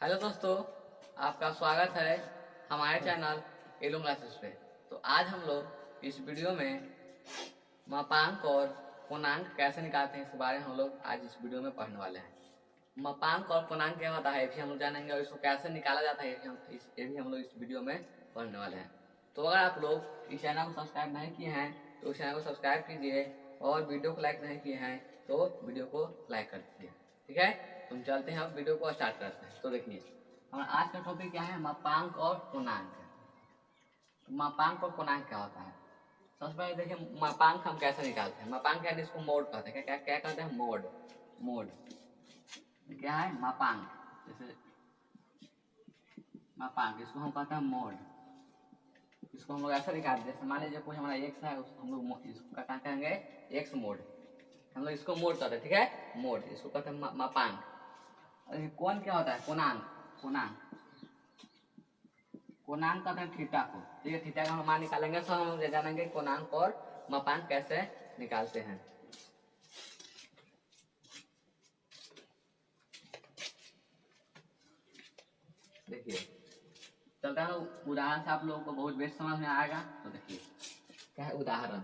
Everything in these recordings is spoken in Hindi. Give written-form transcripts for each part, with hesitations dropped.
हेलो दोस्तों, आपका स्वागत है हमारे चैनल एलुम क्लासेस पे। तो आज हम लोग इस वीडियो में मापांक और पूर्णांक कैसे निकालते हैं, इस बारे में हम लोग आज इस वीडियो में पढ़ने वाले हैं। मापांक और पूर्णांक क्या होता है ये भी हम लोग जानेंगे, और इसको कैसे निकाला जाता है ये भी हम लोग इस वीडियो में पढ़ने वाले हैं। तो अगर आप लोग इस चैनल को सब्सक्राइब नहीं किए हैं तो इस चैनल को सब्सक्राइब कीजिए, और वीडियो को लाइक नहीं किए हैं तो वीडियो को लाइक कर दीजिए। ठीक है, तुम चलते हैं अब वीडियो को स्टार्ट करते हैं। तो देखिए, हमारा आज का टॉपिक क्या है, मापांक और पूर्णांक। तो मापांक और पूर्णांक क्या होता है, सबसे पहले देखिए मापांक हम कैसे निकालते हैं। मापांक यानी इसको मोड कहते हैं। क्या क्या कहते हैं, मोड। मोड क्या है, मापांक। जैसे मापांक, इसको हम कहते हैं मोड। इसको हम लोग ऐसा निकालते हैं, जैसे मान लीजिए कोई हमारा एक्स है, उसको हम लोग इसको क्या कहेंगे, एक्स मोड। हम लोग इसको मोड कहते हैं। ठीक है, मोड, इसको कहते हैं मापांक। और कौन क्या होता है, पूर्णांक। पूर्णांक पूर्णांक कहते हैं थीटा को। ठीक है, थीटा का हम मान निकालेंगे, सब हम लोग जानेंगे पूर्णांक और मापांक कैसे निकालते हैं। देखिए, चलता है उदाहरण से, आप लोगों को बहुत बेस्ट समझ में आएगा। तो देखिए क्या है उदाहरण।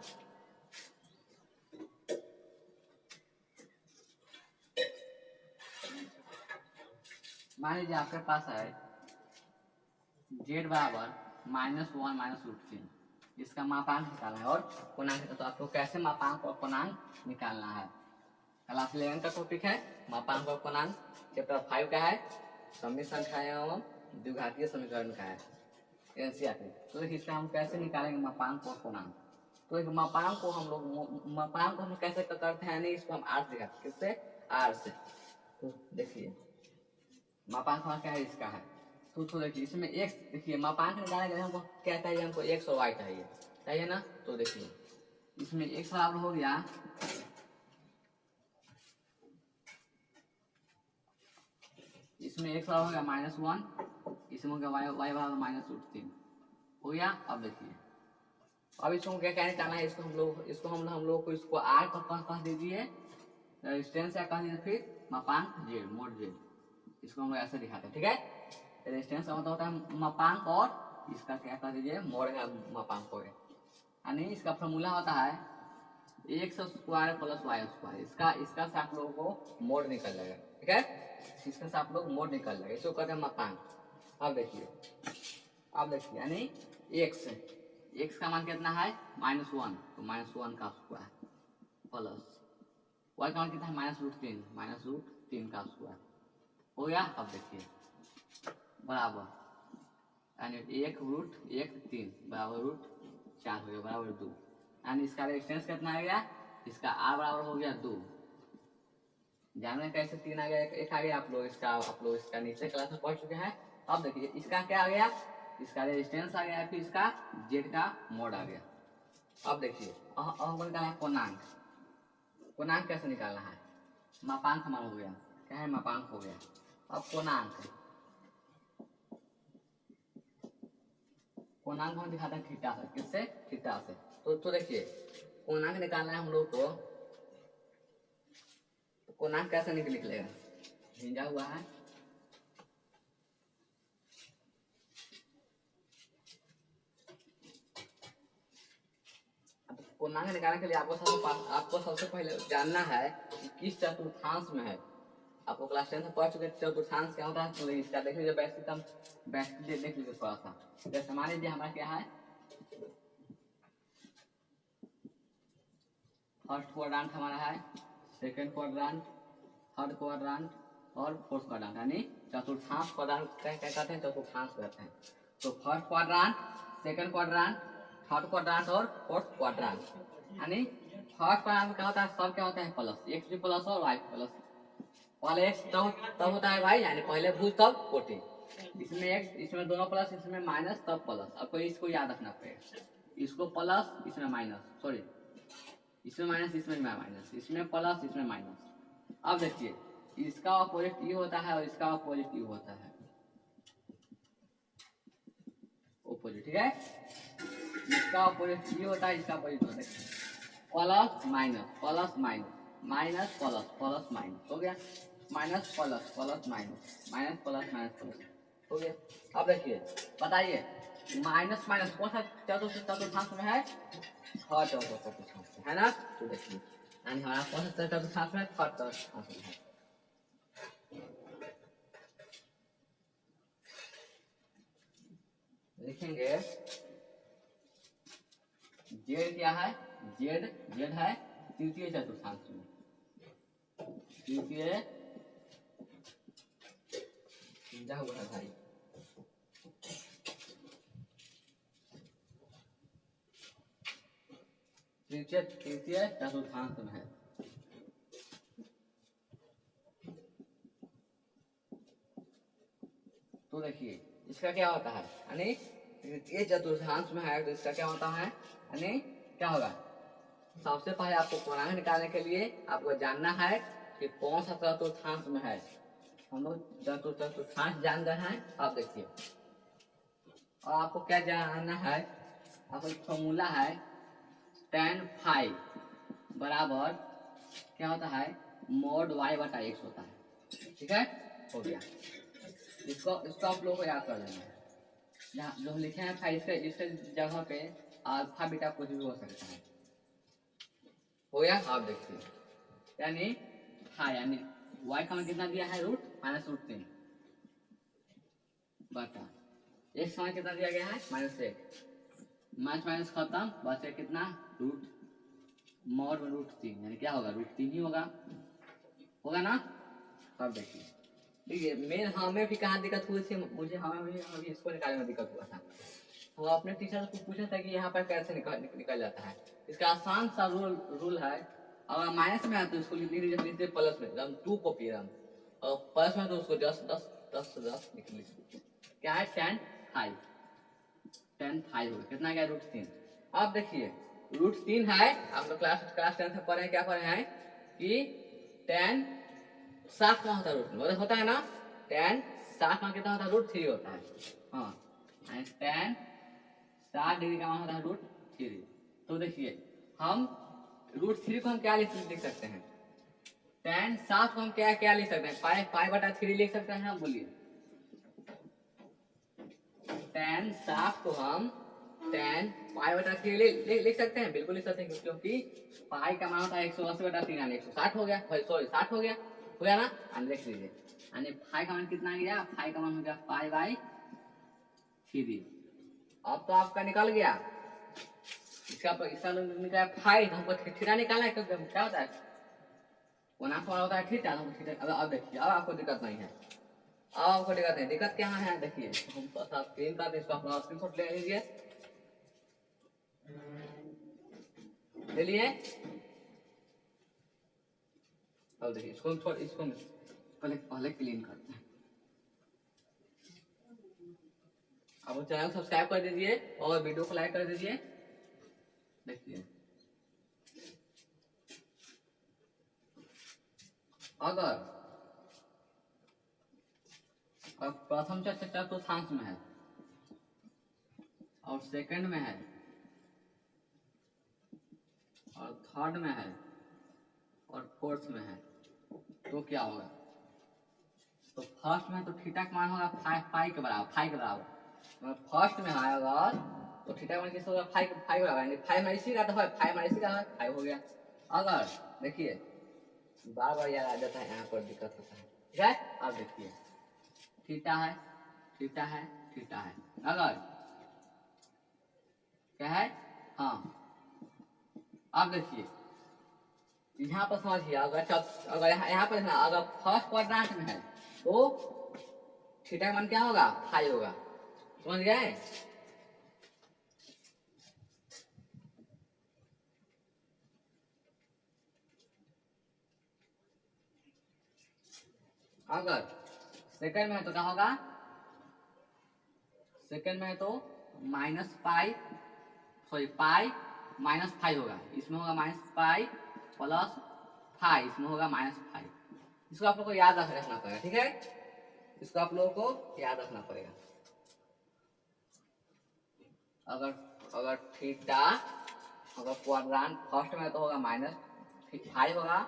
मान लीजिए आपके पास है z बराबर -1 -√3। इसका मापांक निकालना है और पूर्णांक। तो आपको कैसे मापांक और पूर्णांक निकालना है, क्लास 11 का टॉपिक है मापांक और पूर्णांक। चैप्टर 5 का है सममित संख्या एवं द्विघातीय समीकरण का है, एनसीईआरटी। तो देखिए इसका हम कैसे निकालेंगे मापांक और पूर्णांक। तो एक मापांक को हम लोग मापांक को हम कैसे करते हैं, इसको हम आर से दिखाते हैं। किससे, आर से। तो देखिए मापांक हमारा क्या है, इसका है। तो देखिए इसमें एक्स, देखिए मापांक निकालने के लिए हमको क्या चाहिए, हमको एक्स और वाई चाहिए ना। तो देखिए इसमें एक्स बराबर हो गया, इसमें एक्स बराबर हो गया -1, इसमें हो गया वाई बराबर -√3 हो गया। अब देखिए, अब इसको क्या क्या निकालना है, इसको हम लोग को इसको आर कह दीजिए, रेजिस्टेंस क्या कह दीजिए, फिर मापांक जेड, मोड जेड। इसको हम लोग ऐसे दिखाते हैं। ठीक है, रेजिस्टेंस का मतलब होता है मापांक, और इसका क्या कह दीजिए, मोड का मापांक हो गया। यानी इसका फॉर्मूला होता है x square plus y square. इसका से आप लोगों को मोड निकल जाएगा। ठीक है, इसका से आप लोग मोड निकल जाएगा, इसको कहते हैं मापांक। अब देखिए यानी एक्स का मान कितना है, -1, तो -1 का स्क्वायर प्लस वाई का मान कितना है, -√3 का स्क्वायर हो गया। अब देखिए बराबर, यानी 1√1 बराबर √4 हो गया, बराबर 2। यानी इसका रेजिस्टेंस कितना आ गया, इसका आर बराबर हो गया 2। जान रहे कैसे 3 आ गया, एक आ गया। आप लोग इसका नीचे क्लास में पढ़ चुके हैं। अब देखिए इसका क्या आ गया, इसका रेजिस्टेंस आ गया, फिर इसका जेड का मोड आ गया। अब देखिए अब हमको निकालना है पूर्णांक। पूर्णांक कैसे निकालना है, मापांक हमारा हो गया, क्या है, मापांक हो गया। अब पूर्णांक हम दिखाते हैं थीटा से। किससे, थीटा से। तो देखिए पूर्णांक निकालना है हम लोग को, तो पूर्णांक कैसे निकलेगा, भेजा हुआ है। पूर्णांक निकालने के लिए आपको सबसे पहले जानना है कि किस चतुर्थांश में है। आपको क्लास 10 में पढ़ चुके चतुर्थांश क्या होता है। तो इसका देख लीजिए, देख लीजिए थोड़ा सा। जैसे मान लीजिए हमारा क्या है, फर्स्ट क्वाड्रांट हमारा है, सेकंड क्वाड्रांट, थर्ड क्वाड्रांट और फोर्थ क्वाड्रांट। यानी चतुर्थांश क्वाड्रांट क्या कहते हैं, चतुर्थांश कहते हैं। तो first quadrant, second quadrant, third quadrant और फोर्थ क्वाड्रांट। यानी फर्स्ट क्वाड्रांट में क्या होता है, सब क्या होता है प्लस, एक्स भी प्लस और वाई प्लस। पहले एक्स तब होता है वाई, यानी पहले भूल तब कोटि। इसमें एक्स, इसमें दोनों प्लस, इसमें माइनस, तब प्लस। आपको इसको याद रखना पड़ेगा, इसको प्लस, इसमें माइनस, सॉरी इसमें माइनस, इसमें माइनस, इसमें प्लस, इसमें माइनस। अब देखिए इसका अपोजिट ये होता है और इसका अपोजिट ये होता है, अपोजिट। ठीक है, इसका अपोजिट ये होता है, इसका अपोजिट होता है, plus minus, plus minus, minus plus, plus minus हो गया। Minus plus plus minus minus plus minus plus हो गया। अब देखिए बताइए माइनस माइनस कौन सा चतुर्थांश में है? थर्ड चतुर्थांश है ना। तो देखिए यानी हमारा कौन सा चतुर्थांश में? थर्ड चतुर्थांश में है। लिखेंगे जेड क्या है? जेड जेड है तृतीय चतुर्थांश में, तृतीय समझा हुआ है भाई। तृतीय चतुर्थांश में है। तो देखिए इसका क्या होता है, यानी तृतीय चतुर्थांश में है तो इसका क्या होता है, यानी क्या होगा? सबसे पहले आपको पूर्णांक निकालने के लिए आपको जानना है कि कौन सा चतुर्थांश में है। हम लोग चतुर्थांश जान गए हैं। अब देखिए और आपको क्या जानना है, आपको एक फॉर्मूला है tan फाई बराबर क्या होता है? mod y बटा x होता है। ठीक है, हो गया। इसको आप लोगों को याद कर लेना है। जो हम लिखे हैं इसके जगह पे अल्फा बीटा कुछ भी हो सकता है। हो गया। आप देखिए यानी यानी y का मान कितना दिया है? रूट माइनस रूट 3 बटा x का मान कितना दिया गया है? -1। माइनस माइनस खत्म, बचे कितना? रूट मॉड रूट 3 यानी क्या होगा? रूट 3 ही होगा ना। अब देखिए ठीक है, मेन हमें भी कहाँ दिक्कत हुई थी, मुझे हमें भी अभी इसको निकालने में दिक्कत हुआ था। तो अपने टीचर को पूछा था कि यहाँ पर कैसे निकल जाता है। इसका आसान सा रूल है, अगर माइनस में है तो इसको लिखते प्लस में, हम 2 कॉपी हम, और प्लस में तो उसको 10 लिख लीजिए। क्या है? tan फाइव होगा। कितना गया? रूट 3। अब देखिए रूट 3 है, आप लोग क्लास 10 में पढ़े हैं, क्या पढ़े हैं कि tan 7 का होता है रूट 3 होता है ना। tan 7 का कितना होता है? रूट 3 होता है। हाँ tan 7 डिग्री का मान होता है रूट 3। तो देखिए हम रूट 3 को हम क्या लिख सकते हैं? tan 7 को हम क्या लिख सकते हैं? पाई बटा 3 लिख सकते हैं। बोलिए tan 7 को हम tan पाई बटा 3 लिख सकते हैं। बिल्कुल लिख सकते हैं, क्योंकि पाई का मान होता है 180 बटा 3 यानी 160 हो गया। सॉरी 60 हो गया ना। देख लीजिए यानी फाई का मान कितना आ गया? फाई का मान हो गया पाई बाई 3। अब तो आपका निकल गया। इसका निकला फाई, तो हमको थीटा निकालना है। क्योंकि क्या होता है? कोना का होता है थीटा। अब देखिए अब आपको दिक्कत नहीं है। अब आपको दिक्कत नहीं, दिक्कत क्या है? देखिए हम स्क्रीन का इसको अपना स्क्रीनशॉट ले लीजिए। ले लिए? अब देखिए इसको पहले क्लीन करते हैं। अब चैनल सब्सक्राइब कर दीजिए और वीडियो को लाइक कर दीजिए। देखिए अगर अब प्रथम चतुर्थांश में है और सेकंड में है और थर्ड में है और फोर्थ में है, तो क्या होगा? तो फर्स्ट में तो थीटा का मान होगा फाई के बराबर। फर्स्ट में है अगर तो थीटा का मान किस होगा? फाई के बराबर, यानी फाई में इसी का तो है, फाई में इसी का है, फाई हो गया। अगर देखिए बार बार याद आ जाता है, यहाँ पर दिक्कत होता है। ठीक है, अब देखिए थीटा है थीटा है थीटा है। अगर क्या है? हाँ अब देखिए यहाँ पर समझिए, अगर यहाँ पर अगर फर्स्ट क्वाड्रेंट में है तो थीटा का मान क्या होगा? फाई होगा। समझ गए? अगर सेकंड में है तो क्या होगा? सेकंड में है तो माइनस पाई माइनस फाइव होगा। इसमें होगा माइनस पाई प्लस फाइव, इसमें होगा माइनस फाइव। इसको आप लोग को याद रखना पड़ेगा। ठीक है, इसको आप लोगों को याद रखना पड़ेगा। अगर थीटा अगर क्वाड्रेंट फर्स्ट में तो होगा माइनस फाइव होगा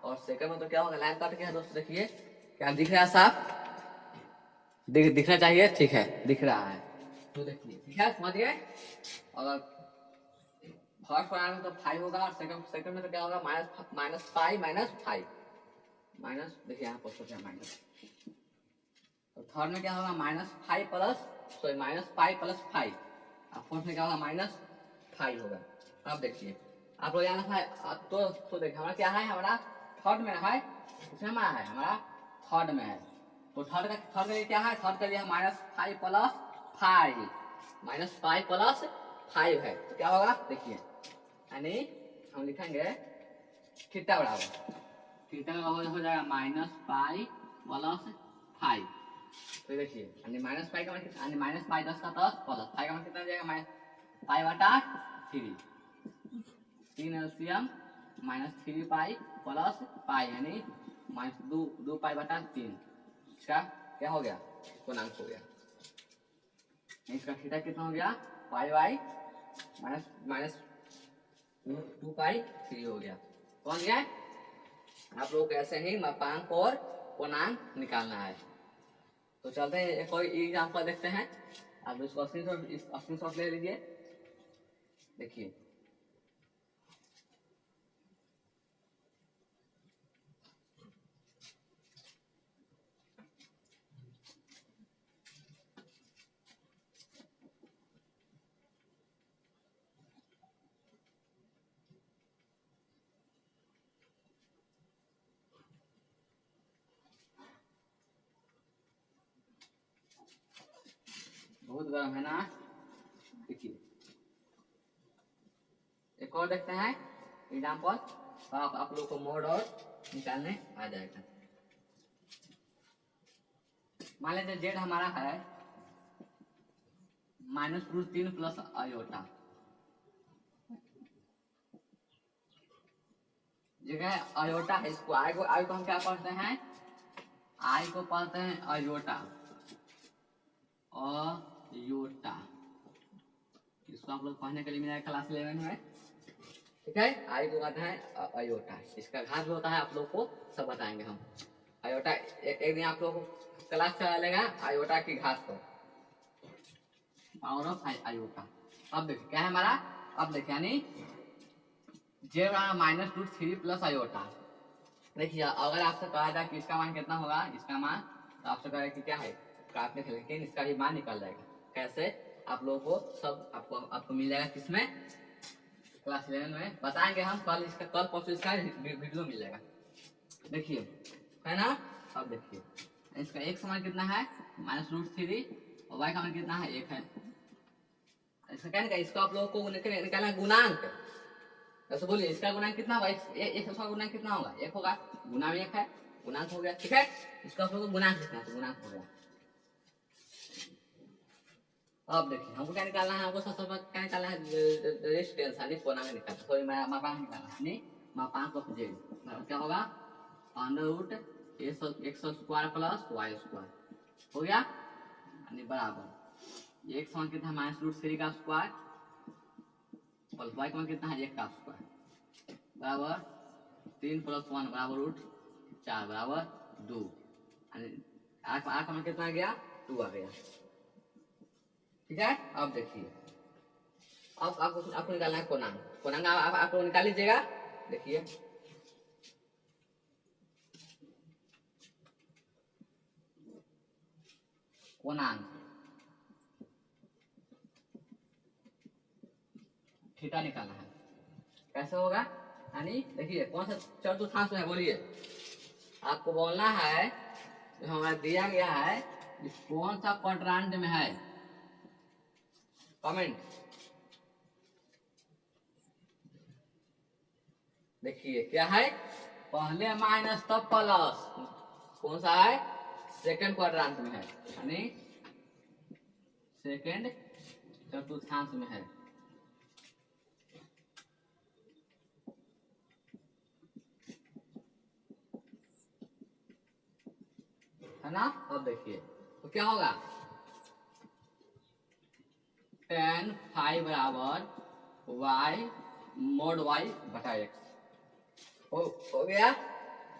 और सेकंड में तो क्या होगा? लाइन काट के है दोस्तों, देखिए क्या दिख रहा है साफ? दिखना चाहिए, ठीक है, दिख रहा है। तो देखिए, ठीक है, समझ गए। अगर फर्स्ट वाला में तो 5 होगा और सेकंड में तो क्या होगा, minus five minus five minus, देखिए यहाँ पर सोचा माइनस। तो थर्ड में क्या होगा, माइनस फाइव प्लस फाइव, और फोर्थ में क्या होगा, -5 होगा। अब देखिए, आप लोग यहाँ है, तो देखिए हमारा क्या है, हमारा थर्ड में है, इसमें हमारा है, हमारा थर्ड में है। तो थर्ड का लिए क्या है, थर्ड का लिए -5 प्लस 5, -5 प्लस 5 है। तो क्या होगा, देखिए, यानी हम लिखेंगे थीटा बराबर, थीटा का हो जाएगा -5 प्लस 5। तो देखिए, -5 का मतलब -5 10 का 10 प्लस 5 का मतलब कितना जाएगा, -5/3, 3 एलसीएम -3 प्लस पाई, यानी -2 पाई/3। इसका क्या हो गया, गुणांक हो गया। इसका थीटा कितना हो गया, पाई -2 पाई/3 हो गया। समझ गए। आप लोग ऐसे ही मापांक और पूर्णांक निकालना है। तो चलते हैं एक और एग्जांपल देखते हैं। आप इसको स्क्रीनशॉट ले लीजिए। देखिए, बहुत गर्म है ना। देखिए, एक और देखते हैं एग्जांपल, तो आप लोग को मोड और निकालने आ जाएगा। मान लीजिए जेड हमारा है -√3 प्लस आयोटा, जगह आयोटा है, इसको आई को हम क्या पढ़ते हैं, आई को पढ़ते हैं आयोटा, आयोटा। इसको आप लोग पढ़ने के लिए मिला क्लास 11 में, ठीक है। आई को कहते हैं आयोटा, इसका घात भी होता है, आप लोग को सब बताएंगे हम। आयोटा एक दिन आप लोग को क्लास चला लेगा आयोटा की घात को, पावर ऑफ आयोटा। अब देखिए क्या है हमारा, अब देखिए यानी जेड -√3 प्लस आयोटा। देखिए, अगर आपसे कहा जाए कि इसका मान कितना होगा, इसका मान, तो आपसे कहा कि क्या है, काटने के, लेकिन इसका भी मान निकल जाएगा। कैसे, आप लोगों को सब आपको मिल जाएगा, किसमें, क्लास 11 में बताएंगे हम। कल परसों इसका वीडियो मिल जाएगा। देखिए, है ना। अब देखिए, इसका एक समान कितना है, -√3, और वाई का मान कितना है, 1 है। इसका क्या निकाल, इसको आप लोगों को निकालना है गुणांक। ऐसे बोलिए, इसका गुणांक कितना होगा, एक का गुणांक कितना होगा, 1 होगा, गुना में 1 है, गुणांक हो गया, ठीक है। इसका आप लोगों को गुणांक लिखना है, तो गुणांक हो गया। अब देखिए, हमको क्या निकालना है, हमको सबसे पहले क्या निकालना है, रेजिस्टेंस यानी पूर्णांक निकालना है। सॉरी, मैं मापांक निकालना है, यानी मापांक ऑफ जेड क्या होगा, √x² प्लस y² हो गया, यानी बराबर एक समान कितना है, -√3 का स्क्वायर प्लस y का मान कितना है, 1 का स्क्वायर, बराबर 3 + 1 बराबर √4 बराबर 2, यानी r का मान कितना आ गया, 2 आ गया, ठीक है। अब देखिए, अब आपको निकालना है पूर्णांक। पूर्णांक आप लोग निकाल लीजिएगा। देखिए, पूर्णांक थीटा निकालना है, कैसे होगा, यानी देखिए कौन सा चतुर्थांश में है, बोलिए। आपको बोलना है, जो हमारा दिया गया है, कौन सा क्वाड्रेंट में है, कमेंट। देखिए क्या है, पहले माइनस तब प्लस, कौन सा है, सेकंड क्वाड्रेंट में है, यानी सेकंड चतुर्थांश में है ना। अब देखिए, तो क्या होगा, tan फाइव बराबर y mod y/x हो गया।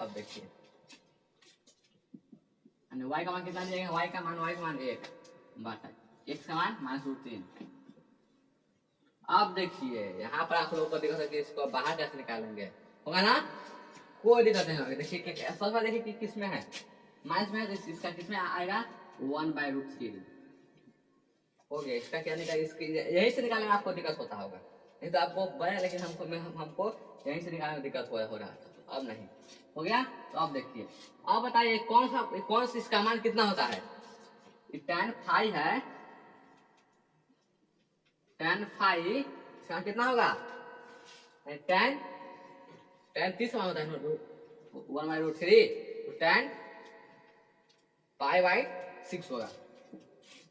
अब देखिए, y का मान कितना दिया y का मान 1 बटा x का मान -√3। अब देखिए यहाँ पर आप लोगों को दिखा कि इसको बाहर कैसे निकालेंगे, होगा ना, कोई दिक्कत नहीं होगी। देखिए सबसे पहले देखिए कि किस में है, माइनस में है, तो इसका किस में आएगा 1/√3 हो गया। इसका क्या निकाल, इसकी यही से निकालने में आपको दिक्कत होता होगा, नहीं तो आपको बड़ा, लेकिन हमको यहीं से निकालने में दिक्कत हो रहा था, अब नहीं हो गया। तो अब देखिए, अब बताइए कौन सा इसका मान कितना होता है, tan फाई है, tan फाई इसका कितना होगा, tan 30 मान होता है 1/√3, तो tan π/6 होगा।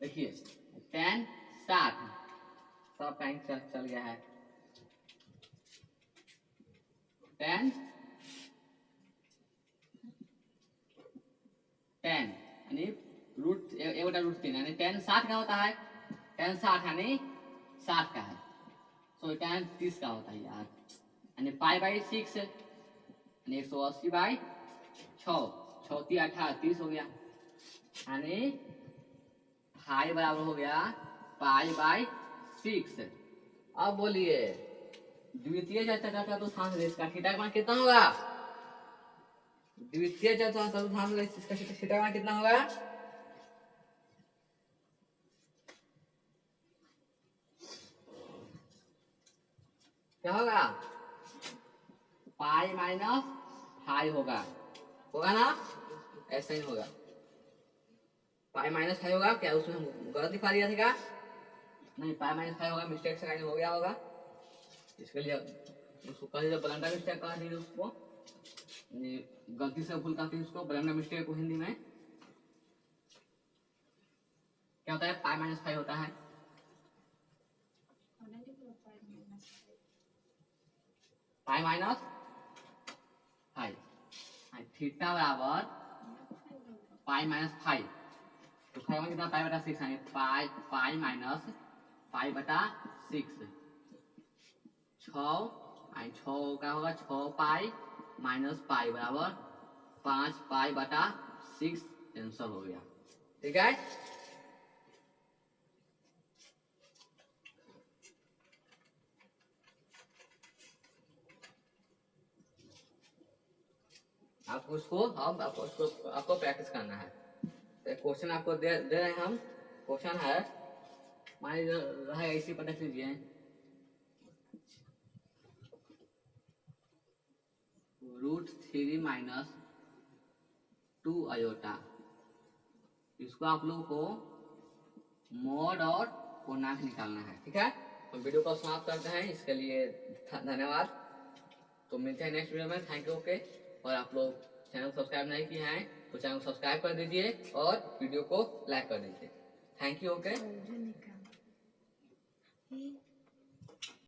देखिए tan 60 सब टाइम चल गया है, tan यानी √1/√3 यानी tan 60 का होता है, tan 60 यानी 60 का है, सो tan 30 का होता है यार, यानी π/6 यानी 180/6, 6 18 30 हो गया, यानी फाई बराबर हो गया π/6। अब बोलिए द्वितीय चतुर्थांश इसका थीटा का मान कितना होगा, द्वितीय चतुर्थांश इसका थीटा का मान कितना होगा, क्या होगा, π-5 होगा ना, ऐसा ही होगा, π-5 होगा क्या, उसमें हम गलत दिखा दिया था, नहीं π-5 होगा, मिस्टेक से कहीं हो गया होगा, इसके लिए उसको कह दीजिए ब्लंडर मिस्टेक कह दीजिए, उसको गलती से भूल करके उसको ब्लंडर मिस्टेक को हिंदी में क्या होता है, π-5 होता है, π-5 थीटा बराबर π-5, तो फाइव में कितना π/6 है, π-5/6 6 का होगा 6π-π बराबर 5π/6 आंसर हो गया, ठीक है। आपको उसको अब आपको प्रैक्टिस करना है, तो क्वेश्चन आपको दे रहे हैं हम, क्वेश्चन है मान लीजिए इसी पर देख लीजिए, √3 - 2 आयोटा, इसको आप लोगों को मोड और पूर्णांक निकालना है, ठीक है। तो वीडियो को समाप्त करते हैं, इसके लिए धन्यवाद, तो मिलते हैं नेक्स्ट वीडियो में, थैंक यू, ओके। और आप लोग चैनल सब्सक्राइब नहीं किए हैं तो चैनल सब्सक्राइब कर दीजिए और वीडियो को लाइक कर दीजिए, थैंक यू, ओके।